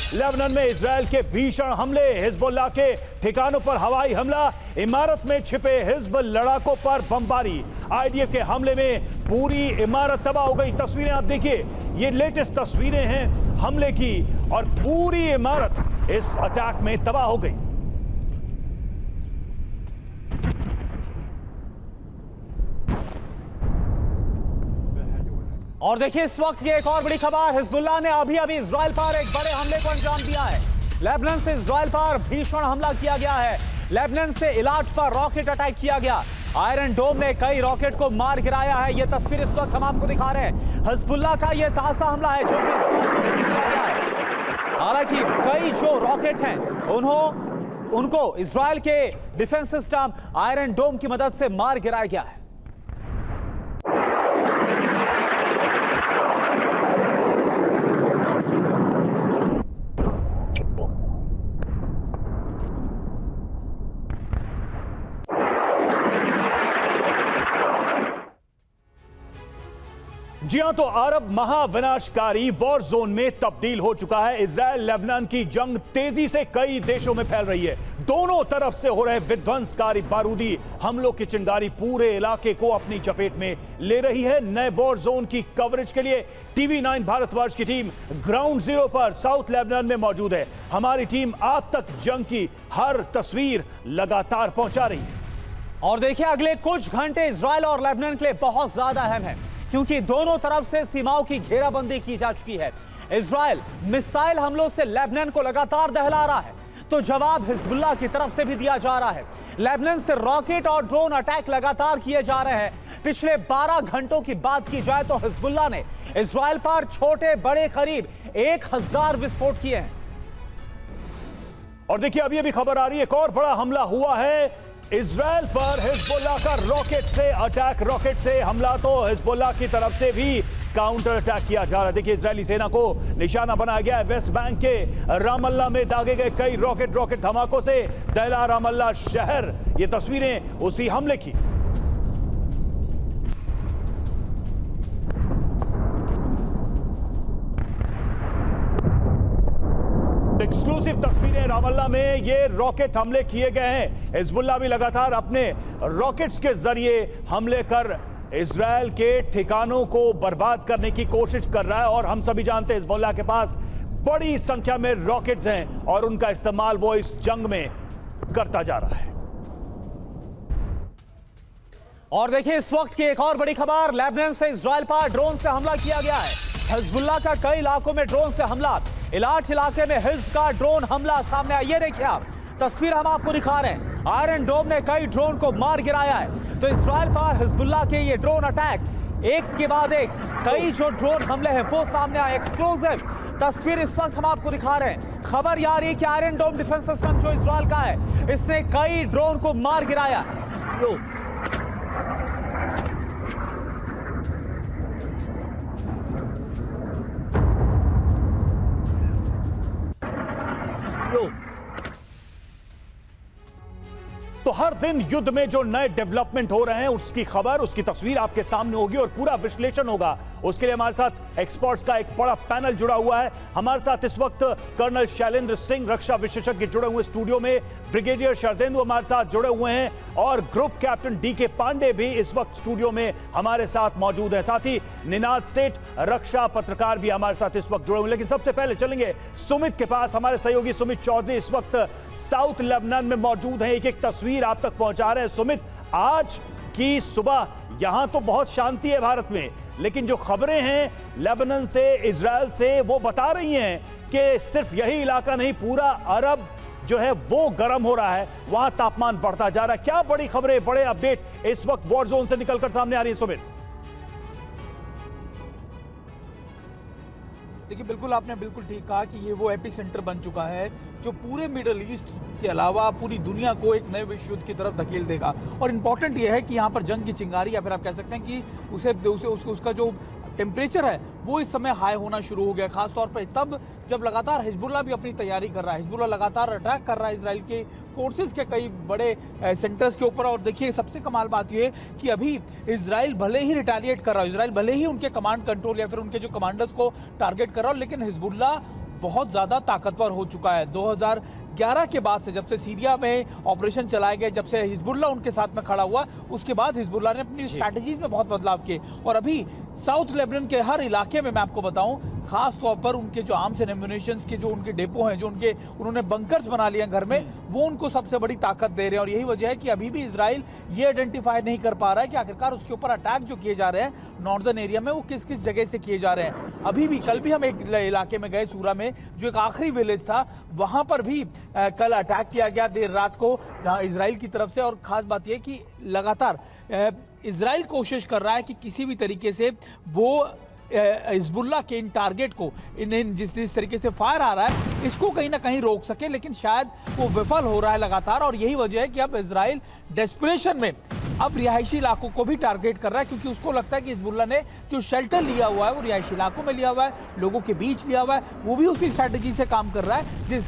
Lebanon में Israel के भीषण हमले, हिजबुल्लाह के ठिकानों पर हवाई हमला, इमारत में छिपे हिजब लड़ाकों पर बमबारी। आईडीएफ के हमले में पूरी इमारत तबाह हो गई। तस्वीरें आप देखिए, ये लेटेस्ट तस्वीरें हैं हमले की और पूरी इमारत इस अटैक में तबाह हो गई। और देखिए इस वक्त की एक और बड़ी खबर, हिजबुल्लाह ने अभी इजराइल पर एक बड़े हमले को अंजाम दिया है। लेबनान से इजराइल पर भीषण हमला किया गया है। लेबनान से इलाट पर रॉकेट अटैक किया गया। आयरन डोम ने कई रॉकेट को मार गिराया है। यह तस्वीर इस वक्त हम आपको दिखा रहे हैं। हिजबुल्लाह का यह ताज़ा हमला है जो कि इजराइल के ऊपर किया गया है। हालांकि कई जो रॉकेट हैं उनको इजराइल के डिफेंस सिस्टम आयरन डोम की मदद से मार गिराया गया है। जी हां, तो अरब महाविनाशकारी वॉर जोन में तब्दील हो चुका है। इजराइल लेबनान की जंग तेजी से कई देशों में फैल रही है। दोनों तरफ से हो रहे विध्वंसकारी बारूदी हमलों की चिंगारी पूरे इलाके को अपनी चपेट में ले रही है। नए वॉर जोन की कवरेज के लिए TV9 भारतवर्ष की टीम ग्राउंड जीरो पर साउथ लेबनान में मौजूद है। हमारी टीम आप तक जंग की हर तस्वीर लगातार पहुंचा रही है। और देखिए अगले कुछ घंटे इजराइल और लेबनान के लिए बहुत ज्यादा अहम है, क्योंकि दोनों तरफ से सीमाओं की घेराबंदी की जा चुकी है। इजराइल मिसाइल हमलों से लेबनान को लगातार दहला रहा है, तो जवाब हिजबुल्लाह की तरफ से भी दिया जा रहा है। लेबनान से रॉकेट और ड्रोन अटैक लगातार किए जा रहे हैं। पिछले 12 घंटों की बात की जाए तो हिजबुल्लाह ने इजराइल पर छोटे बड़े करीब 1000 विस्फोट किए हैं। और देखिए अभी अभी खबर आ रही है, एक और बड़ा हमला हुआ है इजराइल पर। हिजबुल्लाह का रॉकेट से हमला, तो हिजबुल्लाह की तरफ से भी काउंटर अटैक किया जा रहा है। देखिए इजरायली सेना को निशाना बनाया गया है। वेस्ट बैंक के रामल्ला में दागे गए कई रॉकेट धमाकों से दहला रामल्ला शहर। ये तस्वीरें उसी हमले की। एक्सक्लूसिव तस्वीरें रामल्ला में ये रॉकेट हमले किए गए हैं। हिजबुल्लाह भी लगातार अपने रॉकेट्स के जरिए हमले कर इजराइल के ठिकानों को बर्बाद करने की कोशिश कर रहा है। और हम सभी जानते हैं हिजबुल्लाह के पास बड़ी संख्या में रॉकेट्स हैं और उनका इस्तेमाल वो इस जंग में करता जा रहा है। और देखिए इस वक्त की एक और बड़ी खबर, लेबनान से इजराइल पर ड्रोन से हमला किया गया है। हिजबुल्लाह का कई इलाकों में ड्रोन से हमला। इलाट इलाके में हिज्ब का ड्रोन हमला सामने आया। ये देखिए आप तस्वीर हम आपको दिखा रहे हैं। आयरन डोम ने कई ड्रोन को मार गिराया है। तो इजराइल पर हिजबुल्लाह के ये ड्रोन अटैक एक के बाद एक कई जो ड्रोन हमले हैं वो सामने आए। एक्सक्लूसिव तस्वीर इस वक्त हम आपको दिखा रहे हैं। खबर यह आ रही है कि आयरन डोम डिफेंस सिस्टम जो इजराइल का है, इसने कई ड्रोन को मार गिराया। तो हर दिन युद्ध में जो नए डेवलपमेंट हो रहे हैं उसकी खबर, उसकी तस्वीर आपके सामने होगी और पूरा विश्लेषण होगा। उसके लिए हमारे साथ एक्सपर्ट्स का एक बड़ा पैनल जुड़ा हुआ है। हमारे साथ इस वक्त कर्नल शैलेंद्र सिंह, रक्षा विशेषज्ञ, जुड़े हुए स्टूडियो में। ब्रिगेडियर शरदेंदु हमारे साथ जुड़े हुए हैं और ग्रुप कैप्टन DK पांडे भी इस वक्त स्टूडियो में हमारे साथ मौजूद है। साथ ही निनाद सेठ, रक्षा पत्रकार, भी हमारे साथ इस वक्त जुड़े हुए। लेकिन सबसे पहले चलेंगे सुमित के पास। हमारे सहयोगी सुमित चौधरी इस वक्त साउथ लेबनान में मौजूद हैं, एक एक तस्वीर आप तक पहुंचा रहे हैं। सुमित, आज की सुबह यहां तो बहुत शांति है भारत में, लेकिन जो खबरें हैं लेबनान से, इजराइल से, वो बता रही हैं कि सिर्फ यही इलाका नहीं, पूरा अरब जो है वो गर्म हो रहा है, वहां तापमान बढ़ता जा रहा है। क्या बड़ी खबरें, बड़े अपडेट इस वक्त वॉर जोन से निकलकर सामने आ रही है सुमित? देखिए बिल्कुल आपने बिल्कुल ठीक कहा कि ये वो एपी सेंटर बन चुका है जो पूरे मिडल ईस्ट के अलावा पूरी दुनिया को एक नए विश्व युद्ध की तरफ धकेल देगा। और इम्पॉर्टेंट ये है कि यहाँ पर जंग की चिंगारी, या फिर आप कह सकते हैं कि उसका जो टेम्परेचर है वो इस समय हाई होना शुरू हो गया, खासतौर पर तब जब लगातार हिजबुल्लाह भी अपनी तैयारी कर रहा है। हिजबुल्लाह लगातार अटैक कर रहा है इसराइल के फोर्सेस के कई बड़े सेंटर्स के ऊपर। और देखिए सबसे कमाल बात यह है कि अभी इजराइल भले ही रिटेलिएट कर रहा है, इजराइल भले ही उनके कमांड कंट्रोल या फिर उनके जो कमांडर्स को टारगेट कर रहा हो, लेकिन हिजबुल्लाह बहुत ज़्यादा ताकतवर हो चुका है। 2011 के बाद से, जब से सीरिया में ऑपरेशन चलाए गए, जब से हिजबुल्लाह उनके साथ में खड़ा हुआ, उसके बाद हिजबुल्लाह ने अपनी स्ट्रैटेजीज में बहुत बदलाव किए। और अभी साउथ लेबनान के हर इलाके में मैं आपको बताऊं, खास तौर पर उनके जो आर्म्स एंड एम्युनिशंस के जो उनके डेपो हैं, जो उन्होंने बंकर्स बना लिए घर में, वो उनको सबसे बड़ी ताकत दे रहे हैं। और यही वजह है कि अभी भी इजराइल ये आइडेंटिफाई नहीं कर पा रहा है कि आखिरकार उसके ऊपर अटैक जो किए जा रहे हैं नॉर्दर्न एरिया में, वो किस किस जगह से किए जा रहे हैं। अभी भी कल भी हम एक इलाके में गए, सूरा में, जो एक आखिरी विलेज था, वहां पर भी कल अटैक किया गया देर रात को इजराइल की तरफ से। और खास बात यह कि लगातार इजराइल कोशिश कर रहा है कि किसी भी तरीके से वो हिजबुल्लाह के इन टारगेट को, इन जिस तरीके से फायर आ रहा है, इसको कहीं ना कहीं रोक सके, लेकिन शायद वो विफल हो रहा है लगातार। और यही वजह है कि अब इजराइल डेस्परेशन में अब रिहायशी इलाकों को भी टारगेट कर रहा है, क्योंकि उसको लगता है कि हिजबुल्लाह ने जो शेल्टर लिया हुआ है वो रिहायशी इलाकों में लिया हुआ है, लोगों के बीच लिया हुआ है, वो भी उसी स्ट्रैटेजी से काम कर रहा है जिस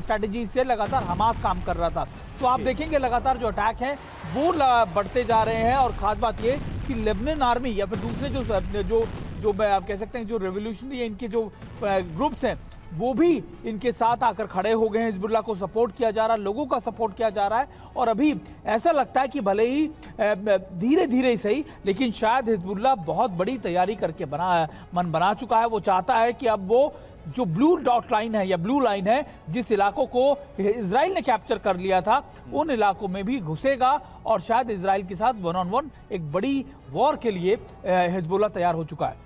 स्ट्रैटेजी से लगातार हमास काम कर रहा था। तो आप देखेंगे लगातार जो अटैक हैं वो बढ़ते जा रहे हैं। और खास बात ये कि लेबनान आर्मी या फिर दूसरे जो आप कह सकते हैं जो रेवोल्यूशनरी इनके जो ग्रुप्स हैं, वो भी इनके साथ आकर खड़े हो गए हैं। हिजबुल्लाह को सपोर्ट किया जा रहा है, लोगों का सपोर्ट किया जा रहा है। और अभी ऐसा लगता है कि भले ही धीरे धीरे ही सही, लेकिन शायद हिजबुल्लाह बहुत बड़ी तैयारी करके मन बना चुका है। वो चाहता है कि अब वो जो ब्लू डॉट लाइन है या ब्लू लाइन है, जिस इलाकों को इजराइल ने कैप्चर कर लिया था, उन इलाकों में भी घुसेगा और शायद इजराइल के साथ 1-on-1 एक बड़ी वॉर के लिए हिजबुल्लाह तैयार हो चुका है।